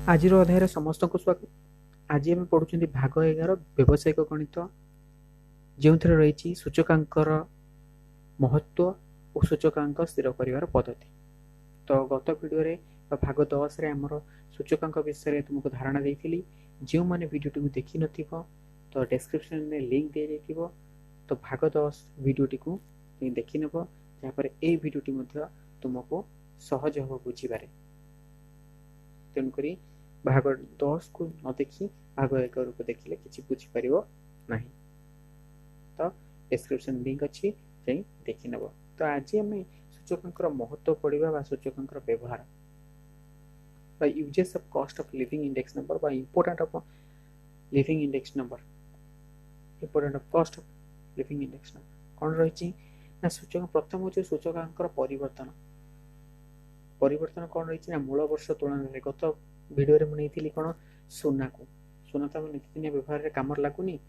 आज अध्याय समस्त को स्वागत। आज आम पढ़ुं भाग 11 व्यावसायिक गणित जो रही सूचकांकर महत्व और सूचकांक स्थिर कर पद्धति। तो गत भिडियो भाग 10 आमर सूचकांक विषय तुमको धारणा देती। जो मैंने भिडियोटी को देखी न तो डिस्क्रिप्शन में लिंक दी जाइए। तो भाग 10 भिडियोटी को देखी नब जहाँपर ए भिडियोटी तुमको सहज हम बुझे। तेणुक भाग 10 को न देखी भाग 11 को देखिले किसी बुझीपर ना। तो डिस्क्रिप्शन लिंक अच्छी जाई देखी नब। तो आज आम सूचकांकर महत्व पढ़ा सूचकांकर व्यवहार uses of cost of living index number बा important of living index number important of cost of living index number कौन रही ना सूचक प्रथम हूँ सूचकांकर परिवर्तन कौन रही ना मूल वर्ष तुलन में गत भिडियो मुझे कौन सुना को सुना तो नीतिदिनिया व्यवहार में कम लगुनि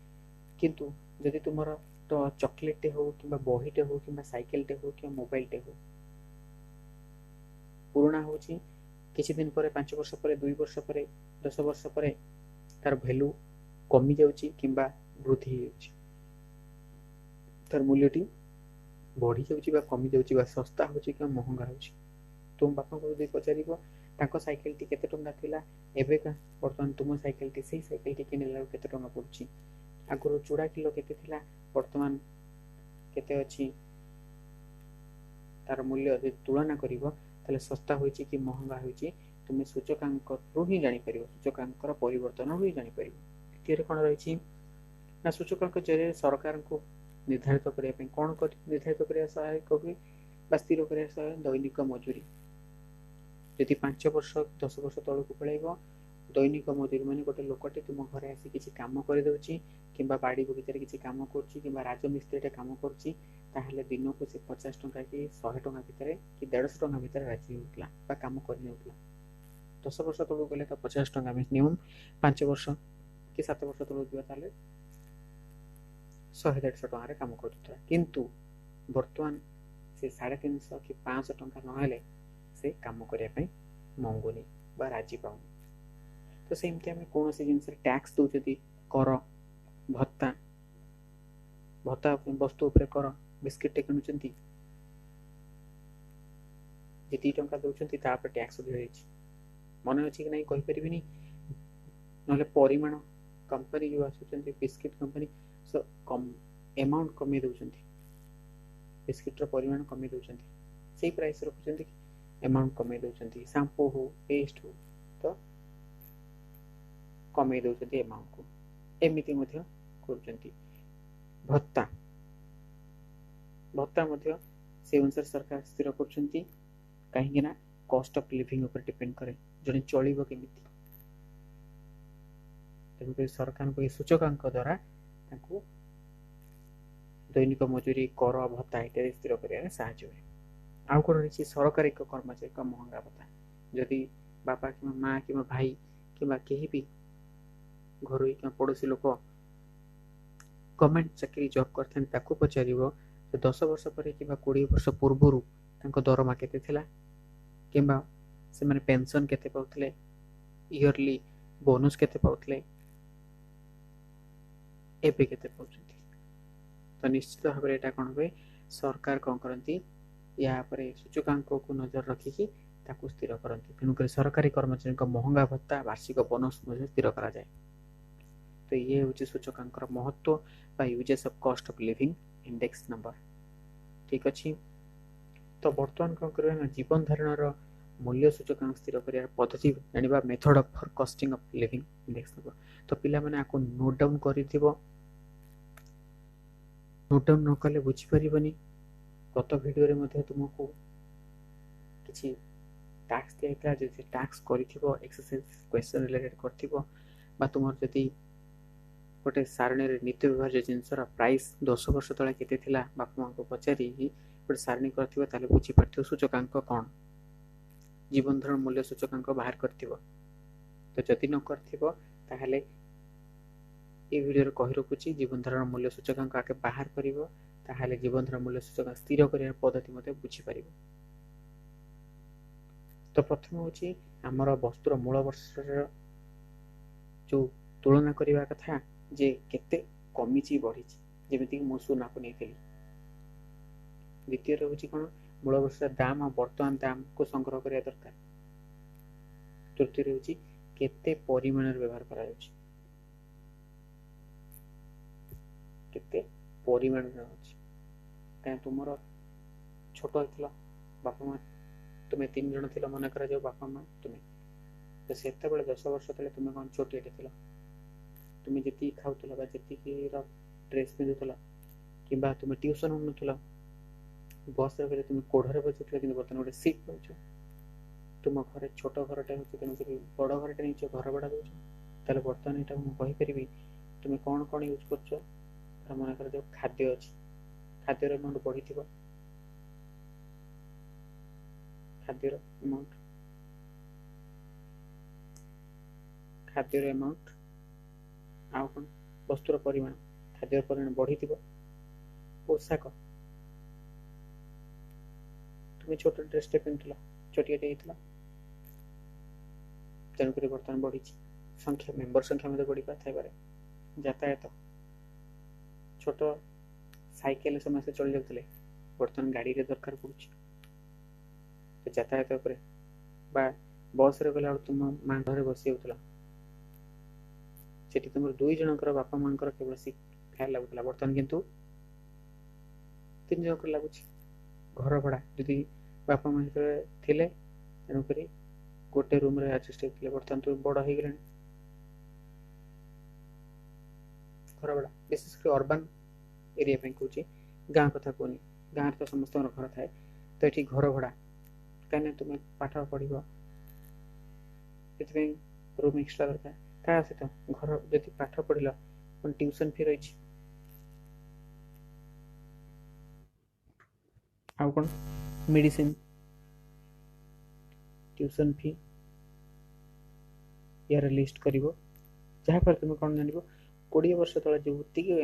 किंतु जदि तुम तो चॉकलेटे हो कि बहीटे हो कि साइकेलटे हो कि मोबाइलटे हो पुराणा हो किसी दिन पर 5 वर्ष पर 2 वर्ष पर 10 वर्ष पर तार भैल्यू कमी जाउची किंबा वृद्धि हो तार मूल्यटी बढ़ी जाउची बा कमी जाउची बा सस्ता होची कि महंगा होची। तुम बापा को यदि पचार साइकेल टी केते टंका थिला एबेका वर्तमान तुम साइकेल टी सही साइकेल टी किनला केते टंका पड़ुची आगुरु चूड़ा किलो केते थिला वर्तमान केते अछि तार मूल्य यदि तुलना करिवो ताले सस्ता होईची कि महंगा होईची तुम सूचकांक रु ही जानि परिवो सूचकांकर परिवर्तन रु ही जानि परिवो। द्वितीय कोन रहिची ना सूचकांक जरिए सरकार को निर्धारित करिया पे कोन निर्धारित करिया सहायक हुए बा स्थिर करिया सहायक दैनिक मजूरी यदि 5 वर्ष 10 वर्ष तल को पलैब दैनिक मजूरी मान गोटे लोकटे तुम घर आसी किसी कम करदे कि बाड़ी बगीचार किसी कम कर राजमिस्त्री कम कर दिन को से 50 टंका कि 100 टंका भितर कि 150 टंका भितर राजी होता कम कर 10 वर्ष तल गले तो 50 टंका मिनिमम 5 वर्ष कि 7 वर्ष तल जाए 100-150 टंकार कम कर किंतु बर्तमान से 350 कि 500 टंका ना से कम करने मंगुनी बा राजी पाऊनी। तो सेमती आम कौन सी जिन टैक्स दौरान कर भत्ता भत्ता वस्तु उपर कर बिस्किट किणुंट जी टंका दौरान टैक्स अधिक मन अच्छी कि नहीं कहीपरि ना परिमाण कंपनी जो आस बिस्किट कंपनी कम एमाउंट कमे दौरान बिस्किट परिमाण कमे दौरान से प्राइस रखुच्च एमाउंट कमे दौरान शैम्पू हो पेस्ट हो तो कमे दौरान एमाउंट को एमती कर भत्ता भत्ता से अनुसार सरकार स्थिर कर कहीं कॉस्ट ऑफ लिविंग ऊपर डिपेंड करे जड़े चलिबो केमिति तेणुक सरकार को सूचकांक द्वारा दैनिक मजूरी कर भत्ता इत्यादि स्थिर कर साहाय्य हुए। आउ कौन रही सरकारी कर्मचारी का महंगा भत्ता जदि बापा कि माँ कि भाई कि कहीं भी घर पड़ोसी लोक गवर्नमेंट चाकरी जॉब करते पचार 10 वर्ष पर कि 20 वर्ष पूर्व दरमा केते थिला किंबा से माने पेंशन केते पाउथले इयरली बोनस केते पाउथले एबे केते पाउछंती। तो निश्चित भाव में यहाँ कौन हुए सरकार कौन करती या सूचकांक को नजर रखिकी स्थिर करती तेणुक सरकारी कर्मचारी महंगा भत्ता वार्षिक बोनस स्थिर करा जाए। तो ये हूँ सूचकांकर महत्व uses of cost of living index number ठीक अच्छी। तो बर्तमान कौन कर जीवन धारण मूल्य सूचकांक स्थिर कर पद्धति जाना method for costing of living index number. तो पिला माने आपको नोट डाउन कर नोट डाउन न कले बुझीपर गत भिडियो तुमको किसी टैक्स दिया जो टैक्स कर एक्सरसाइज क्वेश्चन रिलेटेड कर तुम जदि गोटे सारणी नीति व्यवहार जिनसर प्राइस 10 वर्ष तले केते थिला बापा माँ को पचारि गोटे सारणी कर बुझीपार सूचकांक कौन जीवन धारण मूल्य सूचकांक बाहर कर तो जदि न कर ये वीडियो कही रखुची जीवन धारण मूल्य सूचकांक आगे बाहर कर जीवन धारण मूल्य सूचकांक स्थिर कर पद्धति बुझीपर। तो प्रथम हूँ आमर वस्तुर मूल वर्षर जो तुलना करने कथा जे केते कमी बढ़ी जमीक मु सुना को नहीं। द्वितीय हूँ कौन मूल वर्ष दाम और वर्तमान दाम को संग्रह करने दरकार। तृतीय हूँ केते परिमाण व्यवहार करा केते परिमाण कहीं तुम छोट होता बापा माँ तुम्हें 3 जन थी मन कर बापा माँ तुम्हें तो से 10 वर्ष तले तुम्हें कौन छोटे थी तुम्हें जी खाऊल जी ड्रेस पिंधुल कि तुम्हें ट्यूशन हो बस रे तुम कोढ़े बचुल कि बर्तमान गोटे सीट पाच तुम घर छोट घरटे हो बड़ घरटे नहीं घर भड़ा दौ तेल बर्तमान यहाँ मुझे कहीपरि तुम्हें कौन कौन यूज कर मन कर जो खाद्य अच्छी खाद्यर अमाउंट बढ़ी खाद्यर अमाउंट आउ कौन वस्तुर परिमाण खाद्यर परिमाण बढ़ी पोशाक तुम्हें छोट ड्रेसटे पिंधुल छोटियाटे होता तेणुक बर्तमान बढ़ी संख्या मेम्बर संख्या बढ़ी पारे यातायात छोट साइकेल समस्ते चल जाते बर्तमान गाड़ी रे दरकार पड़ुछि यातायात बस रे गला तुम माँ घर बसी होता से तुम 2 जनकर बापा माँ केवल सीट फैर लगुला बर्तमान किंतु 3 जन लगुच घर भड़ा जी बापा माँ थे तेणुक गोटे रूम रे एडजस्ट होते बर्तमान तो बड़ हो गले घर भड़ा विशेषकर अर्बान एरिया कहूँ गाँ कथा कहनी गाँव तो समस्त घर थाए तो ये घर भड़ा कहीं तुम्हें पाठ पढ़ रूम एक्सट्रा दरकार क्या सहित घर जब पाठ पढ़ल ट्यूशन फी रही आउ कौन मेडिसिन ट्यूशन फी यार लिस्ट कर जहाँफल तुम कौन जान 20 वर्ष तले जो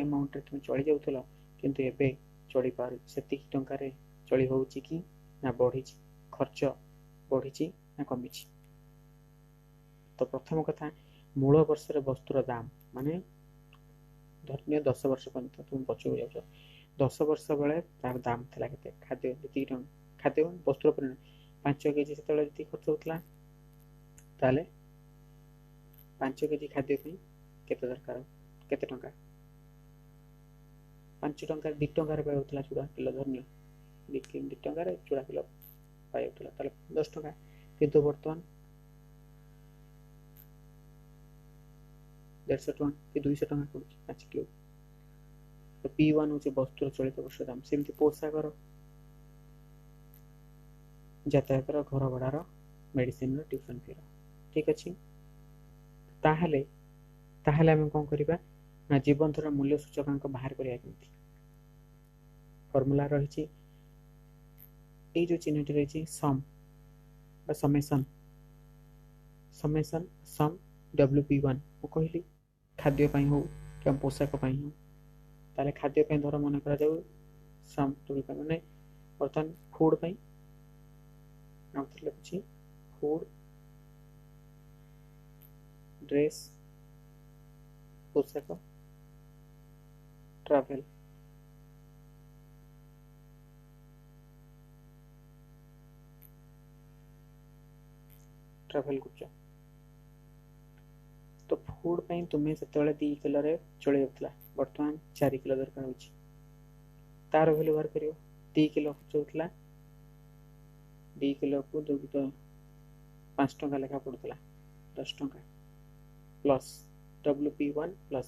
अमाउंट तुम चली जाऊल किंतु एबे चली पार से टंकार चली हो कि ना बढ़ी खर्च बढ़ी ना कमी। तो प्रथम कथा मूल वर्ष वस्तुर दाम माने धर्म 10 वर्ष पर्यंत तुम पचक जाऊच 10 वर्ष बेले तार दाम था के खाद्य जी खाद्य वस्तुर परिमाण 5 केजी से जी खर्च होता 5 केजी खाद्य केते दरकार केते टंका 5 टंका 2 टंकार पाऊला चूड़ा किलो धन्य 2 टंकार चूड़ा किलो पाऊला 10 टंका किंतु बर्तमान 150 टंका कि 200 टंका पड़ू 5 किलो तो P1 हूँ वस्तुर चलित वर्ष दाम सेमती पोशाकर यातायात घर भड़ार मेडिसिन ट्यूशन फी ठीक अच्छे ताहले आम कौन करवा ना जीवनधर मूल्य सूचकांक बाहर करिया केमती फॉर्मूला रही जो चिन्हटी रही सम समेसन सम WP1 वो कहली खाद्य हो क्या पोशाक हो ताले खाद्य धर मन कर सम मैंने बर्तमान फूड लिखुची फूड ड्रेस पोशाक ट्रैवल कर तो फूड तुम्हें से 2 किलो चल जाता बर्तमान 4 किलो दरकार हो तार भैल्यू बाहर कर 2 किलो खर्च होता 2 किलो को 2 तो 5 टंका लेखा पड़ता 10 टंका प्लस WP1 प्लस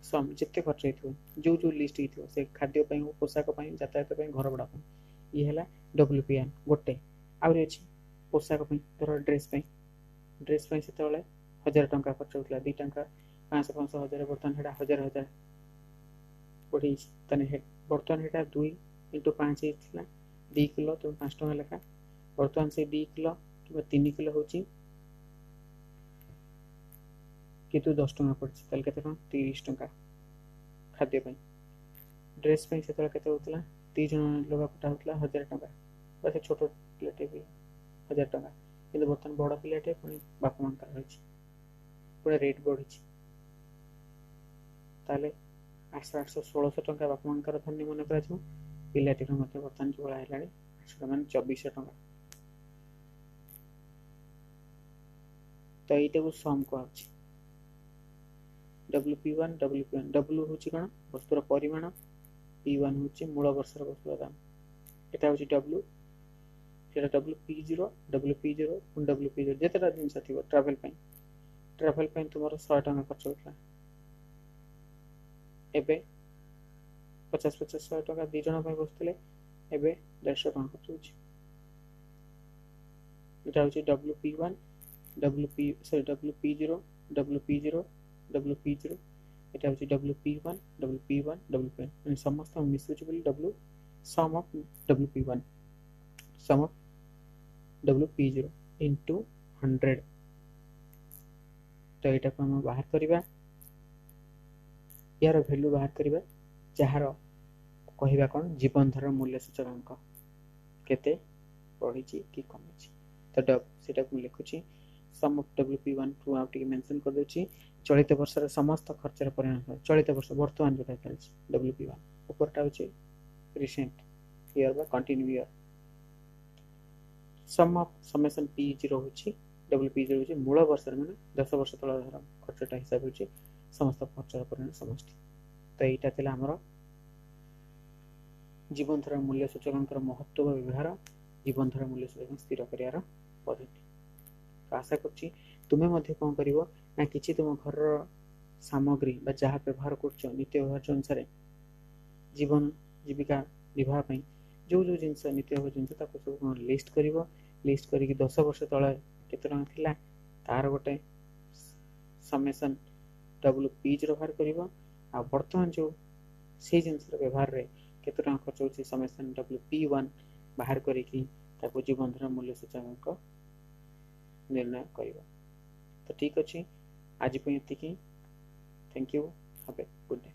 सम जिते खर्च हो जो जो लिस्ट हो से खाद्य पोशाक यातायात घर भड़ा ये है WP1 गोटे आहरी अच्छी पोशाक धर ड्रेस से 1000 टंका खर्च होता 2 टंका 500 1000 बर्तमान है 1000 बढ़ी बर्तमान है 2 × 5 होता 2 किलो तुम 5 टंका लेखा बर्तमान से 2 किलो कि 3 किलो हो कितु 10 टंका पड़े के 30 टंका खाद्य ड्रेस से होता 2 जन लुगा फटा होता 1000 टंका बस छोट प्लेट भी 1000 टंका କିନ୍ତୁ ବର୍ତ୍ତମାନ ବଡ଼ ପିଲାଟେ ପୁଣି ବାପା ମାଆଙ୍କର ରହିଛି, ପୁଣି ରେଟ୍ ବଢ଼ିଛି, ତାହେଲେ 800-800-1600 ଟଙ୍କା ବାପା ମାଆଙ୍କର ଧନ୍ୟ ମନେ କରାଯିବ। ପିଲାଟିର ମଧ୍ୟ ବର୍ତ୍ତମାନ ଯୋଉ ହେଲାଣି 800 ମାନେ 2400 ଟଙ୍କା। ତ ଏଇଟାକୁ ସମ୍ କୁହାଯାଉଛି। WP1 WP1 W ହେଉଛି କ'ଣ ବସ୍ତୁର ପରିମାଣ, P1 ହେଉଛି ମୂଳ ବର୍ଷର ବସ୍ତୁର ଦାମ। এটা ହେଉଛି W, ସେଟା WP0 ପୁଣି WP0 ଯେତେଟା ଜିନିଷ ଥିବ ଟ୍ରାଭେଲ୍ ପାଇଁ ତୁମର 100 ଟଙ୍କା ଖର୍ଚ୍ଚ ହେଉଥିଲା, ଏବେ 50-50-100 ଟଙ୍କା 2 ଜଣ ପାଇଁ ବସୁଥିଲେ, ଏବେ 150 ଟଙ୍କା ଖର୍ଚ୍ଚ ହେଉଛି। এটা ହେଉଛି WP1 WP0 এটা ହେଉଛି WP1 ମାନେ ସମସ୍ତ ମିଶୁଛି ବୋଲି sum of WP1 sum of WP0 into 100। ତ ଏଇଟାକୁ ଆମେ ବାହାର କରିବା, यार भैल्यू बाहर करिबा, जहार कहिबा कोन जीवन धारा मूल्य सूचकांक केते बढ़िची कि कमिची। तो सेटा को लिखुची सम ऑफ WP1 टू आउट के मेंशन कर देची। चलित वर्षर समस्त खर्चर परिमाण, चलित वर्ष वर्तमान जोटा चलछि WP1 ऊपरटा होची रिसेंट ईयर बा continue year. Sum of summation P0 होची WP0 होची मूल वर्षर माने 10 वर्ष तळ खर्चटा हिसाब होची समस्त खर्चर परिमाण समष्टि। तो यहाँ था आमर जीवन धारा मूल्य सूचकांकर महत्व व्यवहार, जीवन धारा मूल्य सूचकांक स्थिर करार पद्धति। तो आशा करुँच तुम्हें कौन कर कि तुम घर सामग्री जहाँ व्यवहार कर नित्य व्यवहार अनुसार जीवन जीविका निर्वाह जो जो जिनस नित्य व्यवहार जिनस सब लिस्ट कर 10 वर्ष तले केते टଙ୍କା थिला तार गोटे समेसन WP0 बाहर कर बर्तमान जो से जिनस व्यवहार रे केते टଙ୍କା खर्च होछि समेसन WP1 बाहर करिकी ताको जीवन धारा मूल्य सूचकांक निर्णय करिबा। तो ठीक अछि आज पे एतिकी। Thank you, have a good day.